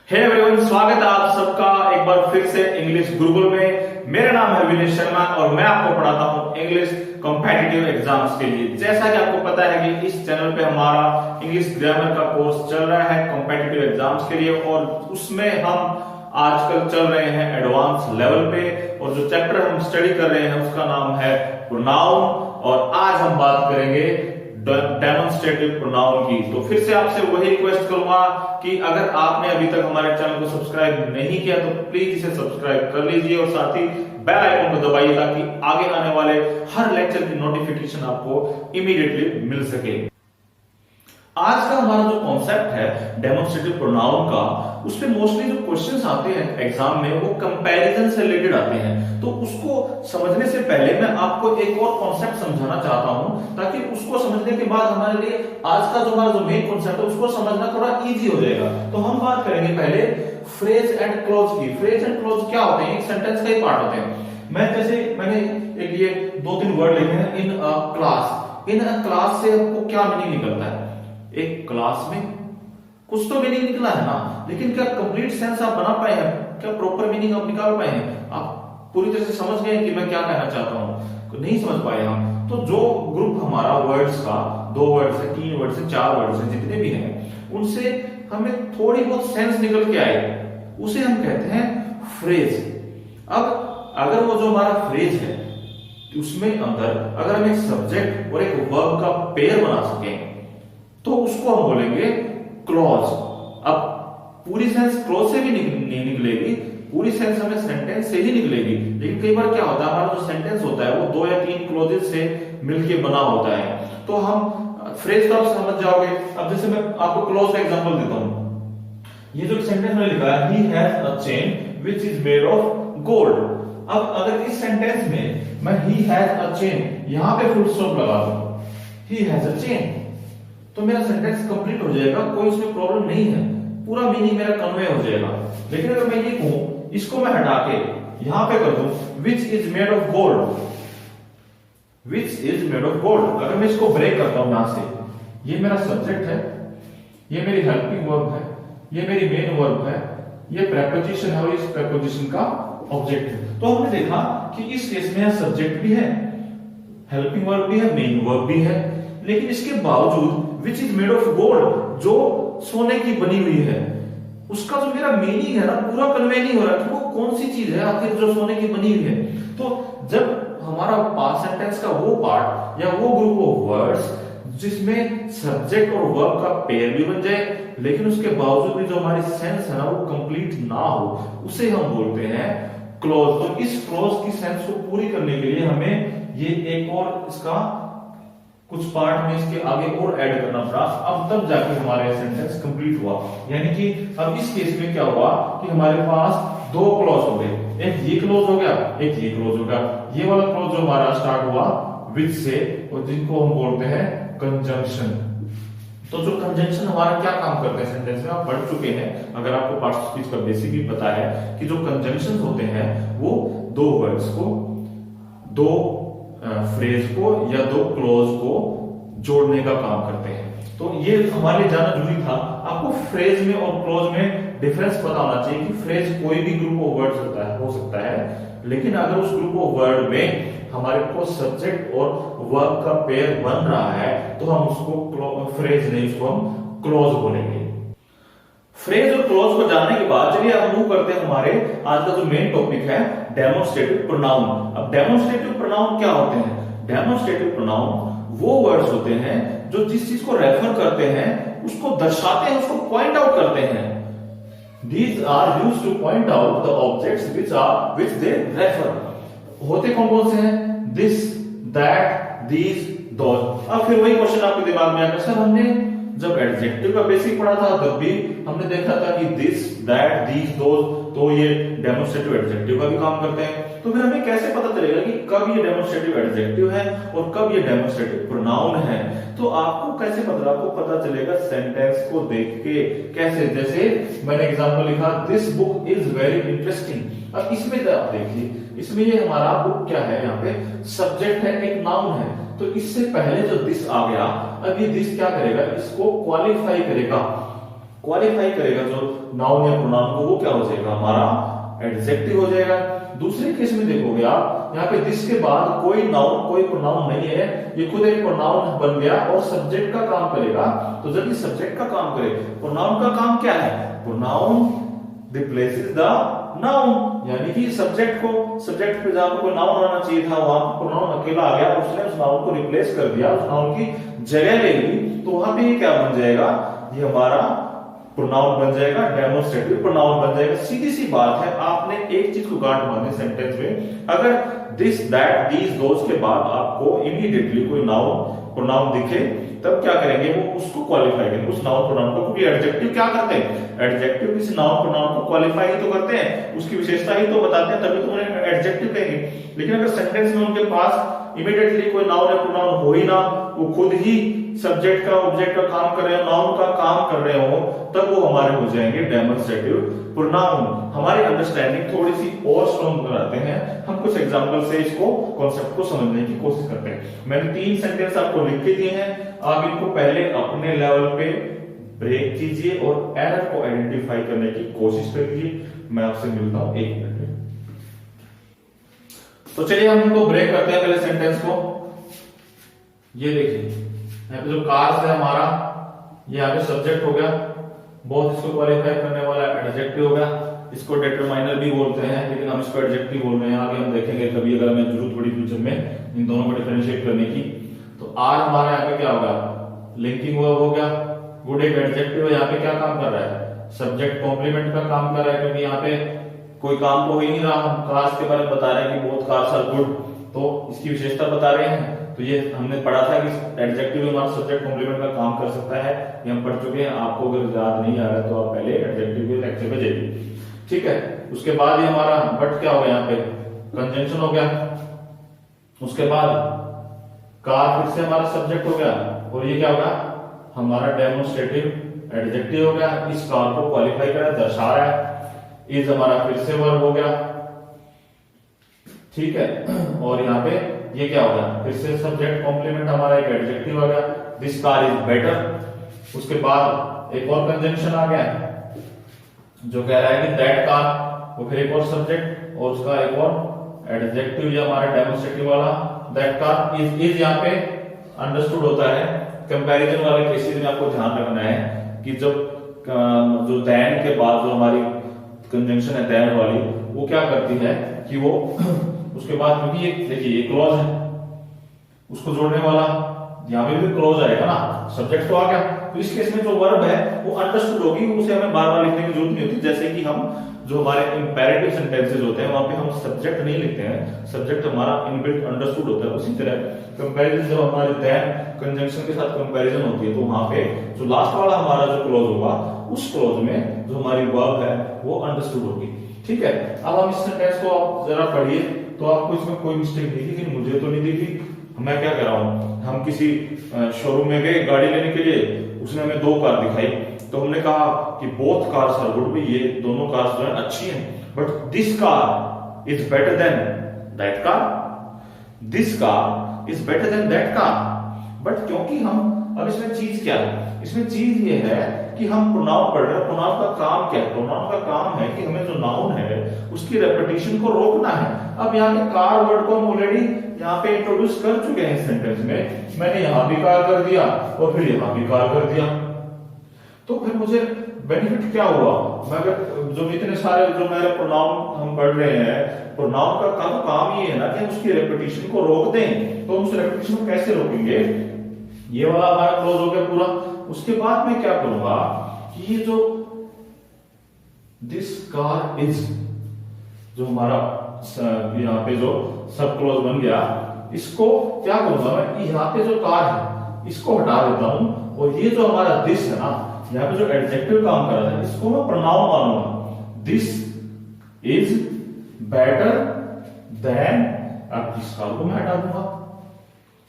Hey everyone, स्वागत है आप सबका एक बार फिर से इंग्लिश गुरुकुल में। मेरा नाम है विनेश शर्मा और मैं आपको पढ़ाता हूं इंग्लिश कॉम्पिटिटिव एग्जाम्स के लिए। जैसा कि आपको पता है कि इस चैनल पे हमारा इंग्लिश ग्रामर का कोर्स चल रहा है कॉम्पिटिटिव एग्जाम्स के लिए, और उसमें हम आजकल चल रहे हैं एडवांस लेवल पे, और जो चैप्टर हम स्टडी कर रहे हैं उसका नाम है प्रोनाउन। और आज हम बात करेंगे डेमोन्स्ट्रेटिव प्रोनाउन की। तो फिर से आपसे वही रिक्वेस्ट करूंगा कि अगर आपने अभी तक हमारे चैनल को सब्सक्राइब नहीं किया तो प्लीज इसे सब्सक्राइब कर लीजिए और साथ ही बेल आइकन को दबाइए ताकि आगे आने वाले हर लेक्चर की नोटिफिकेशन आपको इमीडिएटली मिल सके। आज का हमारा जो कॉन्सेप्ट है डेमोन्स्ट्रेटिव प्रोनाउन का, उसपे मोस्टली जो क्वेश्चंस आते हैं एग्जाम में वो कंपैरिजन से रिलेटेड आते हैं। तो उसको समझने से पहले मैं आपको एक और कॉन्सेप्ट समझाना चाहता हूं, ताकि उसको समझने के बाद हमारे लिए आज का जो हमारा जो मेन कॉन्सेप्ट है उसको समझना थोड़ा इजी हो जाएगा। तो हम बात करेंगे पहले फ्रेज एंड क्लॉज की। फ्रेज एंड क्लॉज क्या होते हैं? एक सेंटेंस का ही पार्ट होते हैं। मैंने एक ये दो तीन वर्ड लिखे हैं, इन अ क्लास। इन अ क्लास से आपको क्या मीनिंग निकलता है? एक क्लास में कुछ तो मीनिंग निकला है ना, लेकिन क्या कंप्लीट सेंस आप बना पाए हैं? क्या प्रॉपर मीनिंग आप निकाल पाए हैं? आप पूरी तरह से समझ गए कि मैं क्या कहना चाहता हूं? नहीं समझ पाए हम। तो जो ग्रुप हमारा वर्ड्स का, 2 वर्ड से 3 वर्ड से 4 वर्ड से जितने भी हैं, उनसे हमें थोड़ी बहुत सेंस निकल के आए, उसे हम कहते हैं फ्रेज। अब अगर वो जो हमारा फ्रेज है उसमें अंदर अगर हम एक सब्जेक्ट और एक वर्ब का पेयर बना सकें तो उसको हम बोलेंगे क्लॉज। अब पूरी सेंस क्लॉज से भी नहीं निकलेगी, पूरी सेंस हमें सेंटेंस से ही निकलेगी। लेकिन कई बार क्या होता है, हमारा जो सेंटेंस होता है वो 2 या 3 क्लॉजेस से मिलके बना होता है। तो हम फ्रेज तो आप समझ जाओगे। अब जैसे मैं आपको क्लॉज का एग्जांपल देता हूं। ये जो सेंटेंस मैंने लिखा है, he has a chain which is made of gold. अब अगर इस सेंटेंस में मैं ही हैज अ चेन यहां पे फुल स्टॉप लगा दूं, ही हैज अ चेन, तो मेरा सेंटेंस कंप्लीट हो जाएगा, कोई उसमें प्रॉब्लम नहीं है, पूरा मीनिंग मेरा कन्वे हो जाएगा। लेकिन अगर मैं ये कहूं, इसको मैं हटा के यहां पे कर दूं which is made of gold, which is made of gold, अगर मैं इसको ब्रेक करता हूं यहां से, ये मेरा सब्जेक्ट है, ये मेरी हेल्पिंग वर्ब है, ये मेरी मेन वर्ब है, ये प्रेपोजिशन है और इस प्रेपोजिशन का ऑब्जेक्ट है। तो हमने देखा कि इस केस में सब्जेक्ट भी है, हेल्पिंग वर्ब भी है, मेन वर्ब भी है, लेकिन इसके बावजूद which is made of gold, जो सोने की बनी हुई है, उसका जो मेरा मीनिंग है ना पूरा कन्वे नहीं हो रहा कि वो कौन सी चीज है आखिर जो सोने की बनी हुई है। तो जब हमारा पास्ट सेंटेंस का वो पार्ट या वो ग्रुप ऑफ वर्ड्स जिसमें सब्जेक्ट और वर्ब का पेयर भी बन जाए, लेकिन उसके बावजूद भी जो हमारी सेंस है ना वो कंप्लीट ना हो, उसे हम बोलते हैं क्लॉज। तो इस क्लॉज की सेंस को पूरी करने के लिए हमें ये एक और इसका कुछ पार्ट में इसके आगे और ऐड करना पड़ा, अब तब जाके हमारे सेंटेंस कंप्लीट हुआ। यानी कि अब इस केस में क्या हुआ कि हमारे पास 2 क्लॉज हो गए, एक ये क्लॉज हो गया, एक ये क्लॉज हो गया। ये वाला क्लॉज जो हमारा स्टार्ट हुआ विच से, और जिनको हम बोलते हैं कंजंक्शन। तो जो कंजंक्शन हमारा क्या काम करते हैं सेंटेंस में आप पढ़ चुके हैं, अगर आपको पास्ट स्पीच का बेसिक भी पता है कि जो कंजंक्शन होते हैं वो 2 वर्ड्स को, 2 फ्रेज को या 2 क्लॉज को जोड़ने का काम करते हैं। तो ये हमारे लिए जानना जरूरी था। आपको फ्रेज में और क्लॉज में डिफरेंस पता होना चाहिए कि फ्रेज कोई भी ग्रुप ऑफ वर्ड्स होता है, हो सकता है, लेकिन अगर उस ग्रुप ऑफ वर्ड में हमारे को सब्जेक्ट और वर्ब का पेयर बन रहा है तो हम उसको फ्रेज नहीं, उसको हम क्लॉज बोलेंगे। फ्रेज और क्लॉज को जानने के बाद चलिए अब मूव करते हैं हमारे आज का जो मेन टॉपिक है डेमोन्स्ट्रेटिव प्रोनाउन। अब डेमोन्स्ट्रेटिव प्रोनाउन क्या होते हैं? डेमोन्स्ट्रेटिव प्रोनाउन वो वर्ड्स होते हैं जो जिस चीज को रेफर करते हैं उसको दर्शाते हैं, उसको पॉइंट आउट करते हैं। These are used to point out the objects which they refer. होते कौन कौन से हैं? This, that, these, those। अब फिर वही क्वेश्चन आपके दिमाग में आएगा, सर हमने जब एडजेक्टिव का बेसिक पढ़ा था तब भी हमने देखा था कि दिस, दैट, दीज, दोज, तो ये डेमोन्स्ट्रेटिव एडजेक्टिव का भी काम करते हैं। तो फिर हमें कैसे पता चलेगा कि कब ये डेमोन्स्ट्रेटिव एडजेक्टिव है और कब ये डेमोन्स्ट्रेटिव प्रोनाउन है? तो आपको कैसे पता? आपको पता चलेगा सेंटेंस को देख के। कैसे? जैसे मैंने एग्जांपल लिखा, this book is very interesting. अब इसमें आप देखिए, इसमें ये हमारा बुक क्या है, यहाँ पे सब्जेक्ट है, एक नाउन है, तो इससे पहले जो दिस आ गया, अब ये दिस क्या करेगा? इसको क्वालिफाई करेगा। क्वालिफाई करेगा जो नाउन या प्रोनाउन को, वो क्या हो जाएगा, हमारा एडजेक्टिव हो जाएगा। दूसरे केस में देखोगे आप, यहाँ पे दिस के बाद कोई नाउन कोई प्रोनाउन नहीं है, ये खुद एक प्रोनाउन बन गया और सब्जेक्ट का काम करेगा। तो जब ये सब्जेक्ट का काम करे, प्रोनाउन का काम क्या है, प्रोनाउन रिप्लेसेस द नाउन, यानी कि सब्जेक्ट पे जहां पर कोई नाउन आना चाहिए था वहां पर प्रोनाउन अकेला आ गया, उसने उस नाउन को रिप्लेस कर दिया, उस नाउन की जगह ले ली, तो वहां पे ये क्या बन जाएगा, ये हमारा प्रोनाउन बन जाएगा, डेमोन्स्ट्रेटिव प्रोनाउन बन जाएगा। सीधी सी बात है, आपने एक चीज को गांठ मारनी सेंटेंस में, अगर दिस दैट दीज दोज के बाद आपको इमीडिएटली कोई नाउन प्रोनाउन दिखे, तब क्या करेंगे, वो उसको क्वालिफाई करेंगे, उस नाउन प्रोनाउन को। क्योंकि एडजेक्टिव क्या करते हैं, एडजेक्टिव किसी नाउन प्रोनाउन को क्वालिफाई ही तो करते हैं, उसकी विशेषता ही तो बताते हैं, तभी तो उन्हें एडजेक्टिव कहेंगे। लेकिन अगर सेंटेंस में उनके पास इमीडिएटली कोई नाउन या प्रोनाउन हो ही ना, वो खुद ही सब्जेक्ट का ऑब्जेक्ट का काम कर रहे हो, नाउन का काम कर रहे हो, तब वो हमारे हो जाएंगे डेमोन्स्ट्रेटिव प्रोनाउन। हमारी अंडरस्टैंडिंग थोड़ी सी और स्ट्रॉन्ग बनाते हैं, हम कुछ एग्जांपल से इसको कॉन्सेप्ट को समझने की कोशिश करते हैं। मैंने 3 सेंटेंस आपको लिख के दिए हैं, आप इनको पहले अपने लेवल पे ब्रेक कीजिए और एरर को आइडेंटिफाई करने की कोशिश करिए। मैं आपसे मिलता हूं 1 मिनट में। तो चलिए हम इनको ब्रेक करते हैं पहले सेंटेंस को। ये देखिए, यहाँ पे जो कार्स है हमारा, ये यहाँ पे सब्जेक्ट हो गया, बहुत इसको क्वालिफाई करने वाला एडजेक्टिव हो गया, इसको डिटरमाइनर भी बोलते हैं, लेकिन हम इसको एडजेक्टिव बोल रहे हैं। आगे हम देखेंगे कभी अगर हमें जरूरत पड़ी फ्यूचर में इन दोनों को डिफरेंशिएट करने की। तो आर हमारा यहाँ पे क्या होगा, लिंकिंग वर्ब हो गया। गुड एक एडजेक्टिव है, यहाँ पे क्या काम कर रहा है, सब्जेक्ट कॉम्प्लीमेंट का काम कर रहा है, क्योंकि यहाँ पे कोई काम तो हो ही नहीं रहा, हम कार्स के बारे में बता रहे हैं कि बहुत कार्स आर गुड, तो इसकी विशेषता बता रहे हैं। तो ये हमने पढ़ा था कि एडजेक्टिव हमारा सब्जेक्ट कॉम्प्लीमेंट का काम कर सकता है, ये हम पढ़ चुके हैं। आपको अगर याद नहीं आ रहा है तो आप पहले एडजेक्टिव के लेक्चर पे जाइए, ठीक है। उसके बाद ये हमारा बट क्या हो गया, यहाँ पे कंजंक्शन हो गया। उसके बाद कार फिर से हमारा सब्जेक्ट हो गया, और ये क्या होगा, हमारा डेमोन्स्ट्रेटिव एडजेक्टिव हो गया, इस कार को क्वालिफाई कर रहा है, दर्शा रहा है। इज हमारा फिर से वर्ब हो गया, ठीक है। और यहाँ पे ये क्या होगा, फिर से सब्जेक्ट कॉम्प्लीमेंट हमारा एक एडजेक्टिव आ गया, दिस कार इज बेटर। उसके बाद एक और कंजंक्शन आ गया जो कह रहा है कि दैट कार, वो फिर एक और सब्जेक्ट और उसका एक और एडजेक्टिव, ये हमारा डेमोन्स्ट्रेटिव वाला दैट कार। इज यहाँ पे अंडरस्टूड होता है, कंपैरिजन वाले केसेस में आपको ध्यान रखना है कि जब जो दैन के बाद जो हमारी कंजंक्शन है दैन वाली, वो क्या करती है कि वो उसके बाद, क्योंकि ये देखिए ये क्लॉज है, उसको जोड़ने वाला यहाँ पे भी क्लॉज आएगा ना, सब्जेक्ट तो आ गया। तो इस केस में जो वर्ब है वो अंडरस्टूड होगी, उसे हमें बार बार लिखने की जरूरत नहीं होती। जैसे कि हम जो हमारे इंपेरेटिव सेंटेंसेस होते हैं वहां पे हम सब्जेक्ट नहीं लिखते हैं, सब्जेक्ट हमारा इनबिल्ट अंडरस्टूड होता है। उसी तरह कंपैरिजन जब हमारे दैन कंजंक्शन के साथ कंपैरिजन होती है, तो वहां पे जो लास्ट वाला हमारा जो क्लॉज होगा, उस क्लॉज में जो हमारी वर्ब है वो अंडरस्टूड होगी, ठीक है। अब हम इस सेंटेंस को आप जरा पढ़िए, तो आपको इसमें कोई मिस्टेक दिखी, लेकिन मुझे तो नहीं दिखी। मैं क्या कह रहा हूं, हम किसी शोरूम में गए गाड़ी लेने के लिए, उसने हमें 2 कार दिखाई, तो हमने कहा कि बोथ कार्स आर गुड, ये दोनों कार्स जो है अच्छी हैं, but this car is better than that car, this car is better than that car. But क्योंकि हम, अब इसमें चीज क्या है, इसमें चीज ये है कि हम प्रोनाउन पढ़ रहे हैं। प्रोनाउन का काम क्या है, प्रोनाउन का काम है कि हमें जो नाउन है उसकी रेपिटेशन को रोकना है। अब यहाँ पे कार वर्ड को हम ऑलरेडी यहाँ पे इंट्रोड्यूस कर चुके हैं सेंटेंस में, मैंने यहाँ भी कार कर दिया और फिर यहाँ भी कार कर दिया, तो फिर मुझे बेनिफिट क्या हुआ। मैं अगर जो इतने सारे जो मेरे प्रोनाउन हम पढ़ रहे हैं, प्रोनाउन का काम ये है ना कि हम उसकी रेपिटेशन को रोक दें। तो हम उस रेपिटेशन को कैसे रोकेंगे, ये वाला हमारा क्लोज हो गया पूरा। उसके बाद मैं क्या करूंगा कि ये जो दिस कार इज, जो हमारा यहाँ पे जो सब क्लोज बन गया, इसको क्या करूंगा मैं, यहाँ पे जो कार है इसको हटा देता हूं, और ये जो हमारा दिस है ना, यहाँ पे जो एडजेक्टिव काम कर रहा है, इसको मैं प्रोनाउन मानूंगा। दिस इज बेटर देन, अब इस कार को मैं हटा दूंगा,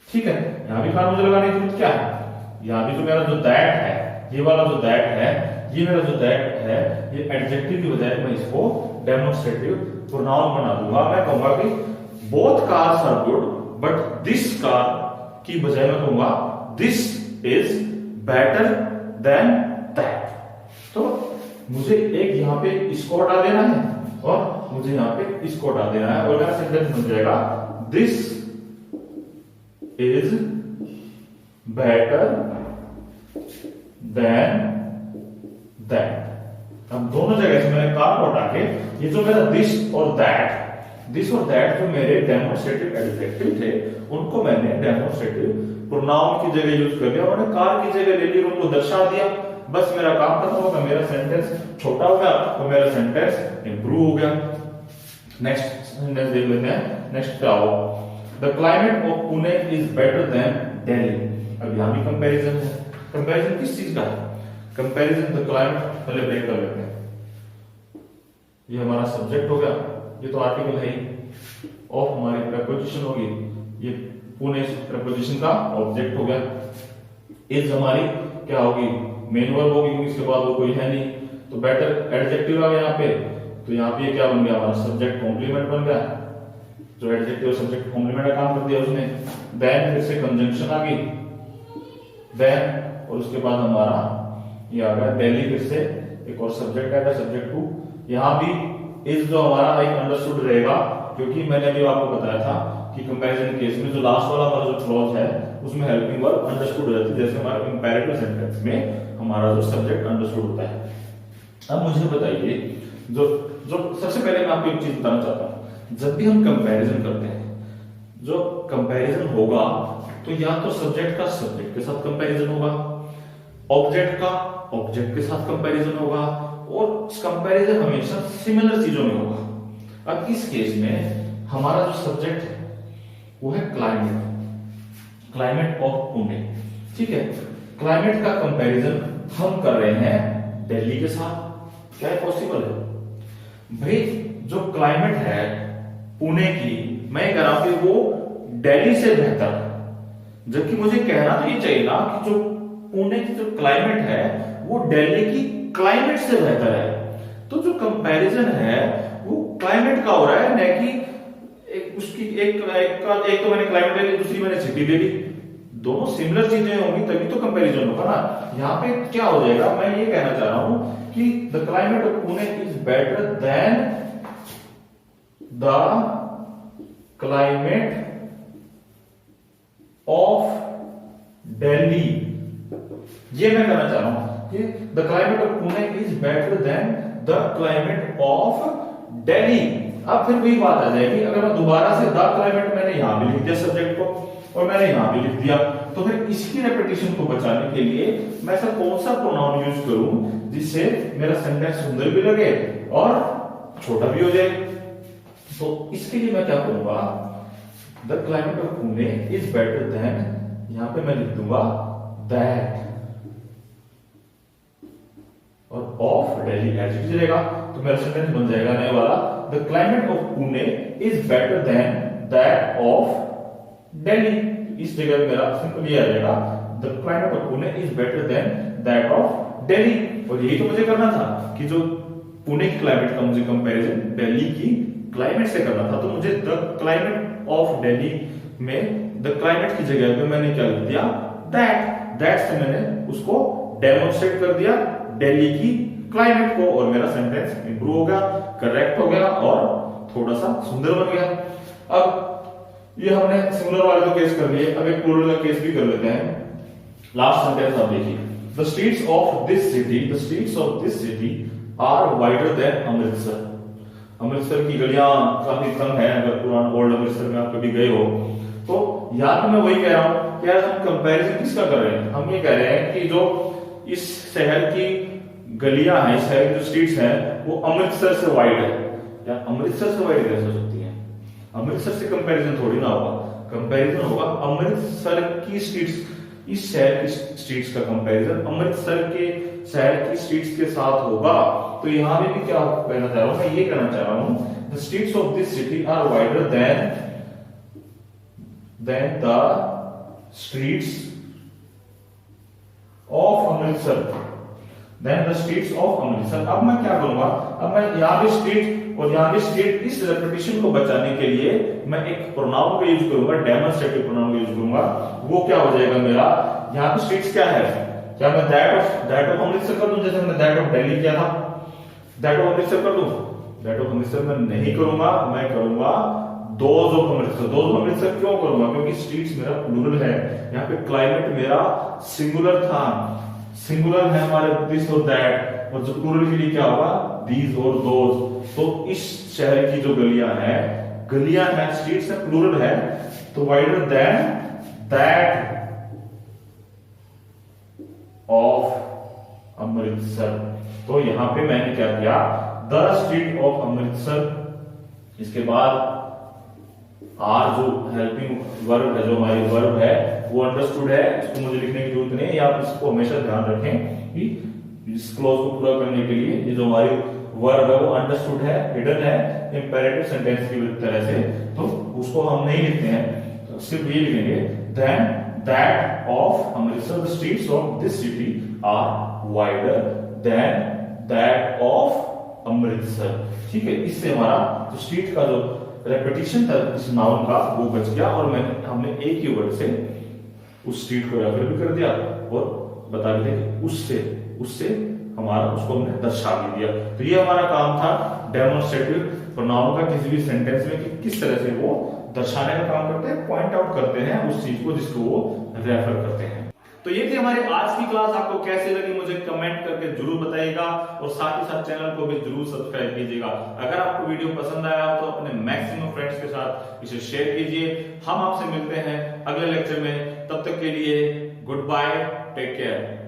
ठीक है। यहां भी कार मुझे लगाने की जरूरत क्या है, यहां भी जो मेरा जो दैट है, ये वाला जो दैट है, ये मेरा जो दैट है, ये एडजेक्टिव की बजाय मैं इसको डेमोन्स्ट्रेटिव प्रोनाउन बना दूंगा। मैं कहूंगा कि both cars are good, but this car की बजाय मैं कहूंगा this is better than that. तो मुझे एक यहाँ पे इसको हटा देना है और मुझे यहाँ पे इसको हटा देना है, और मेरा सेंटेंस बन जाएगा this is better than that. अब दोनों जगह से मैंने कार को हटा के ये जो मेरा दिस और दैट जो मेरे डेमोन्स्ट्रेटिव एडजेक्टिव थे उनको मैंने डेमोन्स्ट्रेटिव प्रोनाउन की जगह यूज कर लिया, उन्होंने कार की जगह ले ली, उनको दर्शा दिया। बस मेरा काम खत्म होगा, मेरा सेंटेंस छोटा हो गया तो मेरा सेंटेंस इंप्रूव हो गया। नेक्स्ट सेंटेंस देख लेते हैं। नेक्स्ट क्या हो, the climate of Pune is better then Delhi. अब यहां भी कंपैरिजन है। कंपैरिजन किस चीज का है? कंपैरिजन द क्लाइमेट, पहले ब्रेक कर लेते हैं। ये हमारा सब्जेक्ट हो गया, ये तो आर्टिकल है ही, ऑफ हमारी प्रेपोजिशन होगी, ये पुणे प्रेपोजिशन का ऑब्जेक्ट हो गया। इज हमारी क्या होगी? मेन वर्ब होगी, क्योंकि इसके बाद वो कोई है नहीं। तो बेटर एडजेक्टिव आ गया यहाँ पे, तो यहाँ पे क्या बन गया? हमारा सब्जेक्ट कॉम्प्लीमेंट बन गया, जो एडजेक्टिव सब्जेक्ट कॉम्प्लीमेंट का काम कर दिया उसने। देन फिर से कंजंक्शन आ गई, देन, और उसके बाद हमारा ये आ गया दिल्ली, फिर से एक और सब्जेक्ट आएगा, सब्जेक्ट टू। यहाँ भी इज जो हमारा एक अंडरस्टूड रहेगा, क्योंकि मैंने अभी आपको बताया था कि कंपैरिजन केस में जो लास्ट वाला हमारा जो क्लॉज है उसमें हेल्पिंग वर्ब अंडरस्टूड हो जाती है, जैसे हमारा कंपैरेटिव सेंटेंस में हमारा जो सब्जेक्ट अंडरस्टूड होता है। अब मुझे बताइए, जो जो सबसे पहले मैं आपको एक चीज बताना चाहता हूं, जब भी हम कंपैरिजन करते हैं, जो कंपैरिजन होगा तो या तो सब्जेक्ट का सब्जेक्ट के साथ कंपैरिजन होगा, ऑब्जेक्ट का ऑब्जेक्ट के साथ कंपैरिजन होगा, और कंपैरिजन हमेशा सिमिलर चीजों में होगा। अब इस केस में हमारा जो सब्जेक्ट है वो है क्लाइमेट, क्लाइमेट ऑफ पुणे, ठीक है। क्लाइमेट का कंपैरिजन हम कर रहे हैं दिल्ली के साथ, क्या है पॉसिबल है? भाई जो क्लाइमेट है पुणे की, मैं कह रहा हूं कि वो दिल्ली से बेहतर है, जबकि मुझे कहना तो ये चाहिए ना कि जो पुणे की जो क्लाइमेट है वो दिल्ली की क्लाइमेट से बेहतर है। तो जो कंपैरिजन है वो क्लाइमेट का हो रहा है, न कि एक तो मैंने क्लाइमेट ले ली, दूसरी मैंने सिटी ले ली। दोनों सिमिलर चीजें होंगी तभी तो कंपैरिजन होगा ना। यहाँ पे क्या हो जाएगा, मैं ये कहना चाह रहा हूं कि the climate of Pune is better then the climate of Delhi. ये मैं कहना चाह रहा हूं कि the climate of Pune is better then the climate of Delhi. अब फिर वही बात आ जाएगी, अगर मैं दोबारा से द क्लाइमेट मैंने यहां भी लिख दिया सब्जेक्ट को और मैंने यहां भी लिख दिया, तो फिर इसकी रेपिटेशन को बचाने के लिए मैं ऐसा कौन सा प्रोनाउन यूज करूं जिससे मेरा सेंटेंस सुंदर भी लगे और छोटा भी हो जाए। तो इसके लिए मैं क्या करूंगा, the climate of Pune is better then, यहां पे मैं लिख दूंगा दैट, और ऑफ दिल्ली एडजेक्टिव रहेगा, तो मेरा सेंटेंस बन जाएगा नया वाला, the climate of Pune is better than that of Delhi. इस जगह मेरा सिंपल ये आ जाएगा, the climate of Pune is better than that of Delhi. और यही तो मुझे करना था कि जो पुणे की क्लाइमेट का मुझे कंपैरिजन दिल्ली की क्लाइमेट से करना था, तो मुझे द क्लाइमेट ऑफ दिल्ली में द क्लाइमेट की जगह पे मैंने क्या लिख दिया, दैट से मैंने उसको डेमोन्स्ट्रेट कर दिया दिल्ली की क्लाइमेट को, और मेरा सेंटेंस इंप्रूव हो गया, करेक्ट हो गया और थोड़ा सा सुंदर बन गया। अब ये हमने सिंगुलर वाले तो केस कर लिए, अब एक प्लूरल का केस भी कर लेते हैं। लास्ट सेंटेंस आप देखिए, the streets of this city are wider than Amritsar. Amritsar की गलियां काफी कम है, अगर पुराना ओल्ड अमृतसर में आप कभी गए हो तो। यहां पे मैं वही कह रहा हूं कि यार हम कंपैरिजन किसका कर रहे हैं, हम ये कह रहे हैं कि जो इस शहर की गलियां हैं, शहर की जो स्ट्रीट्स हैं वो अमृतसर से वाइड है। यार अमृतसर से वाइड कैसे हो सकती है? अमृतसर से कंपैरिजन थोड़ी ना होगा, कंपैरिजन होगा अमृतसर की स्ट्रीट्स, इस शहर की स्ट्रीट्स का कंपैरिजन अमृतसर के शहर की स्ट्रीट्स के साथ होगा। तो यहां भी क्या कहना चाह रहा हूं, मैं ये कहना चाह रहा हूं, the streets of this city are wider than the streets of Amritsar, than the streets of Amritsar. अब मैं क्या करूंगा, अब मैं यहां भी स्ट्रीट और यहां भी स्ट्रीट, इस रेपिटेशन को बचाने के लिए मैं एक प्रोनाउन का यूज करूंगा, डेमोन्स्ट्रेटिव प्रोनाउन का यूज करूंगा। वो क्या हो जाएगा मेरा, यहां पे स्ट्रीट्स क्या है, क्या मैं दैट ऑफ अमृतसर कर दूं, जैसे मैंने दैट ऑफ दिल्ली किया था, दैट ऑफ अमृतसर कर दूं? दैट ऑफ अमृतसर मैं नहीं करूंगा, मैं करूंगा those of Amritsar. Those of Amritsar क्यों करूंगा? क्योंकि स्ट्रीट्स मेरा प्लूरल है, यहाँ पे क्लाइमेट मेरा सिंगुलर था, सिंगुलर है हमारे दिस और दैट, और जो प्लूरल के लिए क्या होगा? दीज और दोज। तो इस शहर की जो गलियां हैं स्ट्रीट्स है, प्लूरल है, तो wider than that of Amritsar. तो यहां पे मैंने क्या किया? द स्ट्रीट ऑफ अमृतसर, इसके बाद आर जो हेल्पिंग वर्ब है, जो हमारी वर्ब है वो अंडरस्टूड है, इसको मुझे लिखने की जरूरत नहीं है, आप इसको हमेशा ध्यान रखें कि इस क्लॉज को पूरा करने के लिए ये जो हमारी वर्ब है वो अंडरस्टूड है, हिडन है इंपेरेटिव सेंटेंस की तरह से, तो उसको हम नहीं लिखते हैं, तो सिर्फ ये लिखेंगे than that of Amritsar, the streets of this city are wider than that of Amritsar. ठीक है, इससे हमारा जो स्ट्रीट का जो रेपिटेशन था इस नाउन का वो बच गया, और हमने एक ही वर्ड से उस स्ट्रीट को रेफर भी कर दिया और बता भी दिया कि उससे हमारा उसको हमने दर्शा भी दिया। तो ये हमारा काम था डेमोन्स्ट्रेटिव प्रोनाउन का किसी भी सेंटेंस में कि किस तरह से वो दर्शाने का काम करते हैं, पॉइंट आउट करते हैं उस चीज को जिसको वो रेफर करते हैं। तो ये थी हमारी आज की क्लास, आपको कैसी लगी मुझे कमेंट करके जरूर बताइएगा, और साथ ही साथ चैनल को भी जरूर सब्सक्राइब कीजिएगा। अगर आपको वीडियो पसंद आया तो अपने मैक्सिमम फ्रेंड्स के साथ इसे शेयर कीजिए। हम आपसे मिलते हैं अगले लेक्चर में, तब तक के लिए गुड बाय, टेक केयर।